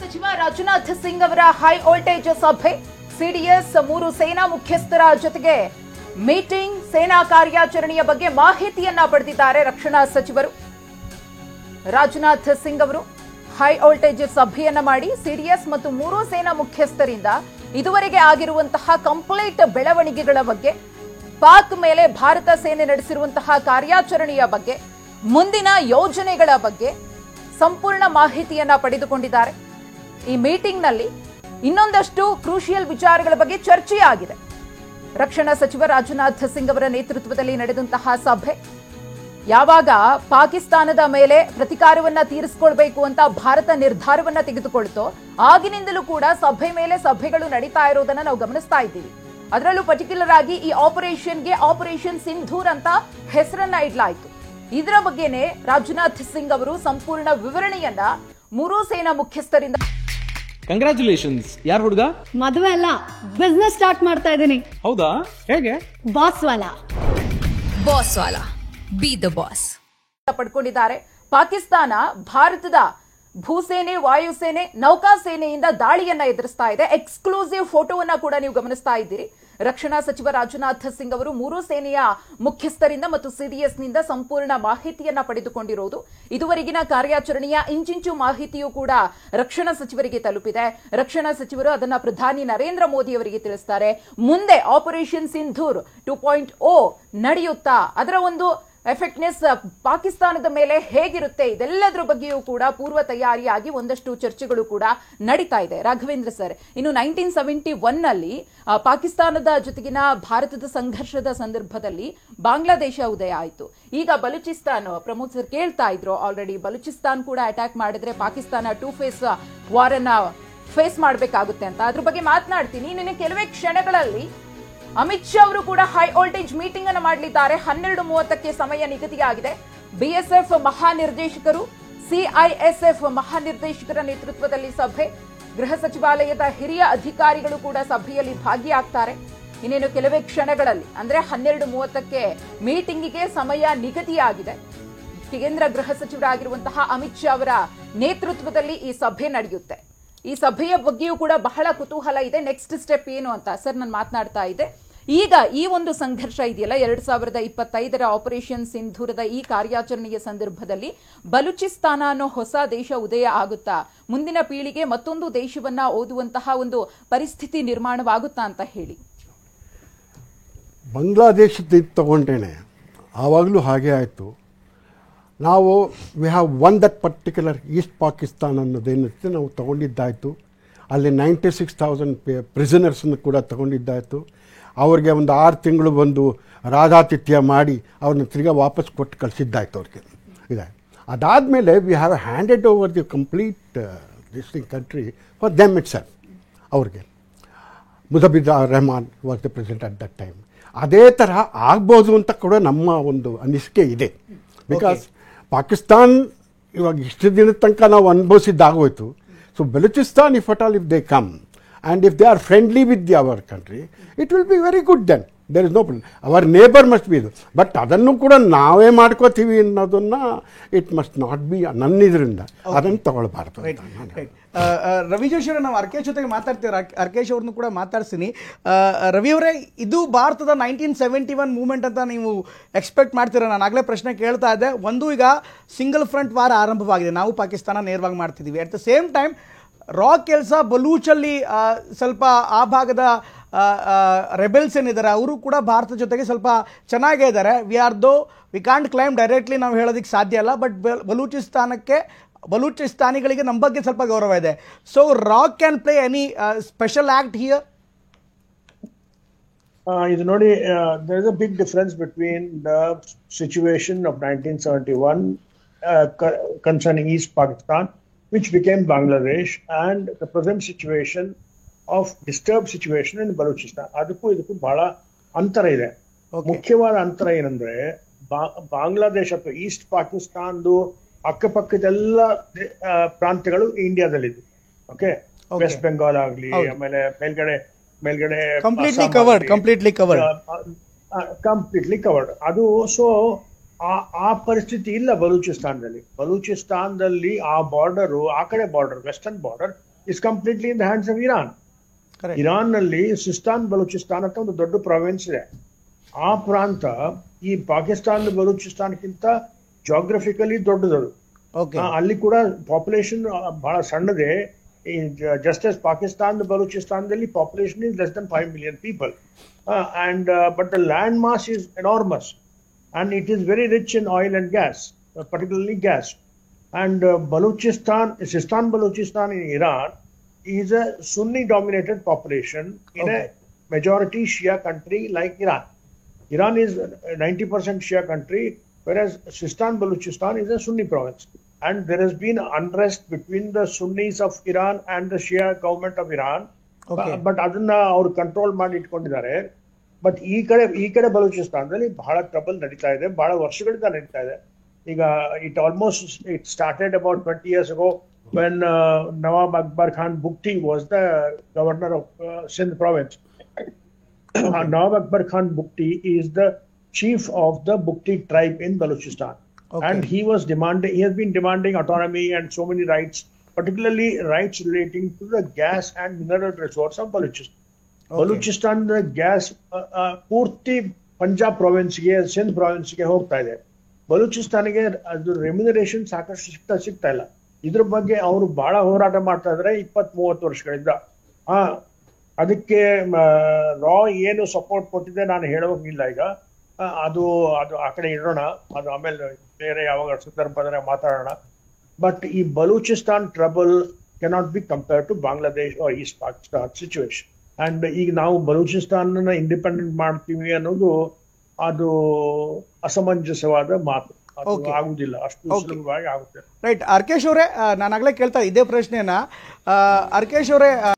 ಸಚಿವ ರಾಜನಾಥ್ ಸಿಂಗ್ ಅವರ high voltage ಸಭೆ, ಸಿಡಿಎಸ್ 3 ಸೇನಾ ಮುಖ್ಯಸ್ಥರ ಜೊತೆಗೆ ಮೀಟಿಂಗ್, ಸೇನಾ ಕಾರ್ಯಾಚರಣೆಯ ಬಗ್ಗೆ ಮಾಹಿತಿಯನ್ನ ಪಡೆದಿದ್ದಾರೆ ರಕ್ಷಣಾ ಸಚಿವರು. ರಾಜನಾಥ್ ಸಿಂಗ್ ಅವರು ಹೈ ವೋಲ್ಟೇಜ್ ಸಭೆಯನ್ನ ಮಾಡಿ ಸಿಡಿಎಸ್ ಮತ್ತು 3 ಸೇನಾ ಮುಖ್ಯಸ್ಥರಿಂದ ಇದುವರೆಗೆ ಆಗಿರುವಂತಹ ಕಂಪ್ಲೀಟ್ ಬೆಳವಣಿಗೆಗಳ ಬಗ್ಗೆ, ಪಾಕ್ ಮೇಲೆ ಭಾರತ ಸೇನೆ ನಡೆಸಿರುವಂತಹ ಕಾರ್ಯಾಚರಣೆಯ ಬಗ್ಗೆ, ಮುಂದಿನ ಯೋಜನೆಗಳ ಬಗ್ಗೆ ಸಂಪೂರ್ಣ ಮಾಹಿತಿಯನ್ನ ಪಡೆದುಕೊಂಡಿದ್ದಾರೆ. ಈ ಮೀಟಿಂಗ್ನಲ್ಲಿ ಇನ್ನೊಂದಷ್ಟು ಕ್ರೂಷಿಯಲ್ ವಿಚಾರಗಳ ಬಗ್ಗೆ ಚರ್ಚೆಯಾಗಿದೆ. ರಕ್ಷಣಾ ಸಚಿವ ರಾಜನಾಥ್ ಸಿಂಗ್ ಅವರ ನೇತೃತ್ವದಲ್ಲಿ ನಡೆದಂತಹ ಸಭೆ, ಯಾವಾಗ ಪಾಕಿಸ್ತಾನದ ಮೇಲೆ ಪ್ರತಿಕಾರವನ್ನ ತೀರಿಸಿಕೊಳ್ಬೇಕು ಅಂತ ಭಾರತ ನಿರ್ಧಾರವನ್ನ ತೆಗೆದುಕೊಳ್ತೋ ಆಗಿನಿಂದಲೂ ಕೂಡ ಸಭೆ ಮೇಲೆ ಸಭೆಗಳು ನಡೀತಾ ಇರೋದನ್ನ ನಾವು ಗಮನಿಸ್ತಾ ಇದ್ದೀವಿ. ಅದರಲ್ಲೂ ಪರ್ಟಿಕ್ಯುಲರ್ ಆಗಿ ಈ ಆಪರೇಷನ್ಗೆ ಆಪರೇಷನ್ ಸಿಂಧೂರ್ ಅಂತ ಹೆಸರನ್ನ ಇಡಲಾಯಿತು. ಇದರ ಬಗ್ಗೆನೇ ರಾಜನಾಥ್ ಸಿಂಗ್ ಅವರು ಸಂಪೂರ್ಣ ವಿವರಣೆಯನ್ನ 3 ಸೇನಾ ಮುಖ್ಯಸ್ಥರಿಂದ. ಕಂಗ್ರಾಚುಲೇಷನ್ಸ್. ಯಾರು ಹುಡುಗ? ಮದುವೆ ಅಲ್ಲ, ಬಿಸ್ನೆಸ್ ಸ್ಟಾರ್ಟ್ ಮಾಡ್ತಾ ಇದ್ದೀನಿ. ಹೌದಾ? ಹೇಗೆ? ಬಾಸ್ ವಾಲಾ ಬಿ ದ ಬಾಸ್ ಪಡ್ಕೊಂಡಿದ್ದಾರೆ. ಪಾಕಿಸ್ತಾನ ಭಾರತದ ಭೂಸೇನೆ, ವಾಯುಸೇನೆ, ನೌಕಾಸೇನೆಯಿಂದ ದಾಳಿಯನ್ನ ಎದುರಿಸ್ತಾ ಇದೆ. ಎಕ್ಸ್ಕ್ಲೂಸಿವ್ ಫೋಟೋವನ್ನ ಕೂಡ ನೀವು ಗಮನಿಸ್ತಾ ಇದ್ದೀರಿ. ರಕ್ಷಣಾ ಸಚಿವ ರಾಜನಾಥ್ ಸಿಂಗ್ ಅವರು 3 ಸೇನೆಯ ಮುಖ್ಯಸ್ಥರಿಂದ ಮತ್ತು ಸಿಡಿಎಸ್ನಿಂದ ಸಂಪೂರ್ಣ ಮಾಹಿತಿಯನ್ನ ಪಡೆದುಕೊಂಡಿರುವುದು. ಇದುವರೆಗಿನ ಕಾರ್ಯಾಚರಣೆಯ ಇಂಚಿಂಚು ಮಾಹಿತಿಯೂ ಕೂಡ ರಕ್ಷಣಾ ಸಚಿವರಿಗೆ ತಲುಪಿದೆ. ರಕ್ಷಣಾ ಸಚಿವರು ಅದನ್ನ ಪ್ರಧಾನಿ ನರೇಂದ್ರ ಮೋದಿ ಅವರಿಗೆ ತಿಳಿಸ್ತಾರೆ. ಮುಂದೆ ಆಪರೇಷನ್ ಸಿಂಧೂರ್ 2.0 ನಡೆಯುತ್ತಾ, ಅದರ ಒಂದು ಎಫೆಕ್ಟ್ನೆಸ್ ಪಾಕಿಸ್ತಾನದ ಮೇಲೆ ಹೇಗಿರುತ್ತೆ, ಇದೆಲ್ಲದರ ಬಗ್ಗೆಯೂ ಕೂಡ ಪೂರ್ವ ತಯಾರಿಯಾಗಿ ಒಂದಷ್ಟು ಚರ್ಚೆಗಳು ಕೂಡ ನಡೀತಾ ಇದೆ. ರಾಘವೇಂದ್ರ ಸರ್, ಇನ್ನು 1971 ನಲ್ಲಿ ಪಾಕಿಸ್ತಾನದ ಜೊತೆಗಿನ ಭಾರತದ ಸಂಘರ್ಷದ ಸಂದರ್ಭದಲ್ಲಿ ಬಾಂಗ್ಲಾದೇಶ ಉದಯ ಆಯಿತು. ಈಗ ಬಲೂಚಿಸ್ತಾನ್, ಪ್ರಮೋದ್ ಸರ್ ಕೇಳ್ತಾ ಇದ್ರು, ಆಲ್ರೆಡಿ ಬಲೂಚಿಸ್ತಾನ್ ಕೂಡ ಅಟ್ಯಾಕ್ ಮಾಡಿದ್ರೆ ಪಾಕಿಸ್ತಾನ 2 ಫೇಸ್ ವಾರ್ ಅನ್ನ ಫೇಸ್ ಮಾಡಬೇಕಾಗುತ್ತೆ ಅಂತ. ಅದ್ರ ಬಗ್ಗೆ ಮಾತನಾಡ್ತೀನಿ. ನಿನ್ನೆ ಕೆಲವೇ ಕ್ಷಣಗಳಲ್ಲಿ ಅಮಿತ್ ಶಾ ಅವರು ಕೂಡ ಹೈ ವೋಲ್ಟೇಜ್ ಮೀಟಿಂಗ್ ಅನ್ನು ಮಾಡಲಿದ್ದಾರೆ. 12:30ಕ್ಕೆ ಸಮಯ ನಿಗದಿಯಾಗಿದೆ. ಬಿಎಸ್ಎಫ್ ಮಹಾನಿರ್ದೇಶಕರು, ಸಿಐಎಸ್ಎಫ್ ಮಹಾನಿರ್ದೇಶಕರ ನೇತೃತ್ವದಲ್ಲಿ ಸಭೆ, ಗೃಹ ಸಚಿವಾಲಯದ ಹಿರಿಯ ಅಧಿಕಾರಿಗಳು ಕೂಡ ಸಭೆಯಲ್ಲಿ ಭಾಗಿಯಾಗ್ತಾರೆ. ಇನ್ನೇನು ಕೆಲವೇ ಕ್ಷಣಗಳಲ್ಲಿ, ಅಂದ್ರೆ 12:30ಕ್ಕೆ ಮೀಟಿಂಗಿಗೆ ಸಮಯ ನಿಗದಿಯಾಗಿದೆ. ಕೇಂದ್ರ ಗೃಹ ಸಚಿವರಾಗಿರುವಂತಹ ಅಮಿತ್ ಶಾ ಅವರ ನೇತೃತ್ವದಲ್ಲಿ ಈ ಸಭೆ ನಡೆಯುತ್ತೆ. ಈ ಸಭೆಯ ಬಗ್ಗೆಯೂ ಕೂಡ ಬಹಳ ಕುತೂಹಲ ಇದೆ. ನೆಕ್ಸ್ಟ್ ಸ್ಟೆಪ್ ಏನು ಅಂತ ಸರ್ ನಾನು ಮಾತನಾಡ್ತಾ ಇದ್ದೆ. ಈಗ ಈ ಒಂದು ಸಂಘರ್ಷ ಇದೆಯಲ್ಲ, 2025ರ ಆಪರೇಷನ್ ಸಿಂಧೂರದ ಈ ಕಾರ್ಯಾಚರಣೆಯ ಸಂದರ್ಭದಲ್ಲಿ ಬಲೂಚಿಸ್ತಾನ ಅನ್ನೋ ಹೊಸ ದೇಶ ಉದಯ ಆಗುತ್ತಾ, ಮುಂದಿನ ಪೀಳಿಗೆ ಮತ್ತೊಂದು ದೇಶವನ್ನ ಓದುವಂತಹ ಒಂದು ಪರಿಸ್ಥಿತಿ ನಿರ್ಮಾಣವಾಗುತ್ತಾ ಅಂತ ಹೇಳಿ. ಬಾಂಗ್ಲಾದೇಶದ ತಗೊಂಡೇನೆ ಆವಾಗಲೂ ಹಾಗೆ ಆಯಿತು. ನಾವು we have one that particular East Pakistan ಅನ್ನೋದೇನಿರುತ್ತೆ ನಾವು ತೊಗೊಂಡಿದ್ದಾಯಿತು. ಅಲ್ಲಿ 96,000 ಪ್ರಿಸನರ್ಸನ್ನು ಕೂಡ ತೊಗೊಂಡಿದ್ದಾಯಿತು. ಅವ್ರಿಗೆ ಒಂದು 6 ತಿಂಗಳು ಬಂದು ರಾಜಾತಿಥ್ಯ ಮಾಡಿ ಅವ್ರನ್ನ ತಿರ್ಗಾ ವಾಪಸ್ ಕೊಟ್ಟು ಕಳಿಸಿದ್ದಾಯ್ತು ಅವ್ರಿಗೆ. ಇದೆ ಅದಾದಮೇಲೆ we have handed over the complete this country for them itself. ಅವ್ರಿಗೆ Mujibur Rahman was the president at that time. ಅದೇ ತರಹ ಆಗ್ಬೋದು ಅಂತ ಕೂಡ ನಮ್ಮ ಒಂದು ಅನಿಸಿಕೆ ಇದೆ. ಬಿಕಾಸ್ ಪಾಕಿಸ್ತಾನ್ ಇವಾಗ ಇಷ್ಟು ದಿನದ ತನಕ ನಾವು ಅನುಭವಿಸಿದ್ದಾಗೋಯ್ತು. So Balochistan if at all if they come and if they are friendly with our country, it will be very good. Then there is no problem. Our neighbour must be ಇದು. ಬಟ್ ಅದನ್ನು ಕೂಡ ನಾವೇ ಮಾಡ್ಕೋತೀವಿ ಅನ್ನೋದನ್ನು ಇಟ್ ಮಸ್ಟ್ ನಾಟ್ ಬಿ ನನ್ನ ಇದರಿಂದ ಅದನ್ನು ತಗೊಳ್ಬಾರ್ದು. ರವಿ ಜೋಶಿ ಅವರು, ನಾವು ಅರ್ಕೇಶ್ ಜೊತೆಗೆ ಮಾತಾಡ್ತೀವಿ, ಅರ್ಕೇಶ್ ಅವ್ರನ್ನು ಕೂಡ ಮಾತಾಡ್ತೀನಿ. ರವಿ ಅವರೇ, ಇದು ಭಾರತದ 1971 ಮೂವ್ಮೆಂಟ್ ಅಂತ ನೀವು ಎಕ್ಸ್ಪೆಕ್ಟ್ ಮಾಡ್ತೀರಾ? ನಾನು ಆಗಲೇ ಪ್ರಶ್ನೆ ಕೇಳ್ತಾ ಇದ್ದೆ. ಒಂದು, ಈಗ ಸಿಂಗಲ್ ಫ್ರಂಟ್ ವಾರ್ ಆರಂಭವಾಗಿದೆ, ನಾವು ಪಾಕಿಸ್ತಾನ ನೇರವಾಗಿ ಮಾಡ್ತಿದ್ದೀವಿ. ಅಟ್ ದ ಸೇಮ್ ಟೈಮ್ ರಾ ಕೆಲಸ ಬಲೂಚಲ್ಲಿ ಸ್ವಲ್ಪ ಆ ಭಾಗದ ರೆಬೆಲ್ಸ್ ಏನಿದ್ದಾರೆ ಅವರು ಕೂಡ ಭಾರತ ಜೊತೆಗೆ ಸ್ವಲ್ಪ ಚೆನ್ನಾಗೇ ಇದ್ದಾರೆ. ವಿ ಕಾಂಟ್ ಕ್ಲೈಮ್ ಡೈರೆಕ್ಟ್ಲಿ ನಾವು ಹೇಳೋದಕ್ಕೆ ಸಾಧ್ಯ ಇಲ್ಲ. ಬಟ್ ಬಲೂಚಿಸ್ತಾನಿಗಳಿಗೆ ನಮ್ಮ ಬಗ್ಗೆ ಸ್ವಲ್ಪ ಗೌರವ ಇದೆ. So rock can play any special act here? ಇದು ನೋಡಿ, there is a big difference between the situation of 1971 concerning East Pakistan, which became Bangladesh, and the present situation of disturbed situation in Balochistan. ಅದಕ್ಕೂ ಇದಕ್ಕೂ ಬಹಳ ಅಂತರ ಇದೆ. ಮುಖ್ಯವಾದ ಅಂತರ ಏನಂದ್ರೆ, ಬಾಂಗ್ಲಾದೇಶ ಅಥವಾ ಈಸ್ಟ್ ಪಾಕಿಸ್ತಾನ್ದು ಅಕ್ಕಪಕ್ಕದೆಲ್ಲ ಪ್ರಾಂತ್ಯಗಳು ಇಂಡಿಯಾದಲ್ಲಿದೆ. ಓಕೆ, ವೆಸ್ಟ್ ಬೆಂಗಾಲ್ ಆಗಲಿ, ಆಮೇಲೆ ಮೇಲ್ಗಡೆ ಕಂಪ್ಲೀಟ್ಲಿ ಕವರ್ಡ್ ಅದು. ಸೊ ಆ ಪರಿಸ್ಥಿತಿ ಇಲ್ಲ ಬಲೂಚಿಸ್ತಾನದಲ್ಲಿ. ಬಲೂಚಿಸ್ತಾನದಲ್ಲಿ ಆ ಬಾರ್ಡರು, ಆ ಕಡೆ border, western border is completely in the hands of Iran. Correct. Iran ನಲ್ಲಿ ಸಿಸ್ತಾನ್ ಬಲೂಚಿಸ್ತಾನ್ ಅಂತ ಒಂದು ದೊಡ್ಡ ಪ್ರಾವಿನ್ಸ್ ಇದೆ. ಆ ಪ್ರಾಂತ ಈ ಪಾಕಿಸ್ತಾನ ಬಲೂಚಿಸ್ತಾನ್ಗಿಂತ ಜಾಗ್ರಫಿಕಲಿ ದೊಡ್ಡದದು. ಓಕೆ. ಅಲ್ಲಿ ಕೂಡ ಪಾಪ್ಯುಲೇಷನ್ ಬಹಳ ಸಣ್ಣದೆ. just as Pakistan, the Balochistan, population is less than 5 million people. But the land mass is enormous. And it is very rich in oil and gas, particularly gas. And Balochistan, Sistan Balochistan in Iran is a Sunni-dominated population in a majority Shia country like Iran. Iran is a 90% Shia country, whereas Sistan Balochistan is a Sunni province. And there has been unrest between the Sunnis of Iran and the Shia government of Iran. Okay. But ಅದನ್ನ ಅವರು control ಮಾಡಿ ಇಟ್ಕೊಂಡಿದ್ದಾರೆ. But ಈ ಕಡೆ ಬಲೂಚಿಸ್ತಾನದಲ್ಲಿ ಬಹಳ trouble ನಡೀತಾ ಇದೆ, ಬಹಳ ವರ್ಷಗಳಿಂದ ನಡೀತಾ ಇದೆ. ಈಗ it started about 20 years ago when Nawab Akbar Khan Bugti was the governor of Sindh province. Nawab Akbar Khan Bugti is the chief of the Bugti tribe in Balochistan. Okay. And he has been demanding autonomy and so many rights, particularly rights relating to the gas and mineral resource of Balochistan. Okay. Balochistan gas ಪೂರ್ತಿ ಪಂಜಾಬ್ ಪ್ರಾವಿನ್ಸ್ಗೆ, ಸಿಂಧ್ ಪ್ರಾವಿನ್ಸ್ಗೆ ಹೋಗ್ತಾ ಇದೆ. ಬಲೂಚಿಸ್ತಾನಿಗೆ ಅದು remuneration ಸಾಕಷ್ಟು ಸಿಗ್ತಾ ಇಲ್ಲ. ಇದ್ರ ಬಗ್ಗೆ ಅವರು ಬಹಳ ಹೋರಾಟ ಮಾಡ್ತಾ ಇದ್ದಾರೆ 20-30 ವರ್ಷಗಳಿಂದ. ಅದಕ್ಕೆ ರಾ ಏನು ಸಪೋರ್ಟ್ ಕೊಟ್ಟಿದೆ ನಾನು ಹೇಳೋಂಗಿಲ್ಲ ಈಗ. ಅದು ಆ ಕಡೆ ಇಡೋಣ, ಅದು ಆಮೇಲೆ ಬೇರೆ ಯಾವಾಗ ಸಂದರ್ಭದಲ್ಲಿ ಮಾತಾಡೋಣ. ಬಟ್ ಈ Balochistan trouble cannot be compare to Bangladesh or East Pakistan situation. And ಈಗ ನಾವು ಬಲೂಚಿಸ್ತಾನ್ ಇಂಡಿಪೆಂಡೆಂಟ್ ಮಾಡ್ತೀವಿ ಅನ್ನೋದು ಅದು ಅಸಮಂಜಸವಾದ ಮಾತು. ಅದು ಆಗುದಿಲ್ಲ, ಅಷ್ಟು ಸುಲಭವಾಗಿ ಆಗುತ್ತೆ. ರೈಟ್. ಅರ್ಕೇಶ್ ಅವರೇ, ನಾನು ಆಗಲೇ ಕೇಳ್ತಾ ಇದೇ ಪ್ರಶ್ನೆನ. ಅರ್ಕೇಶ್ ಅವರೇ,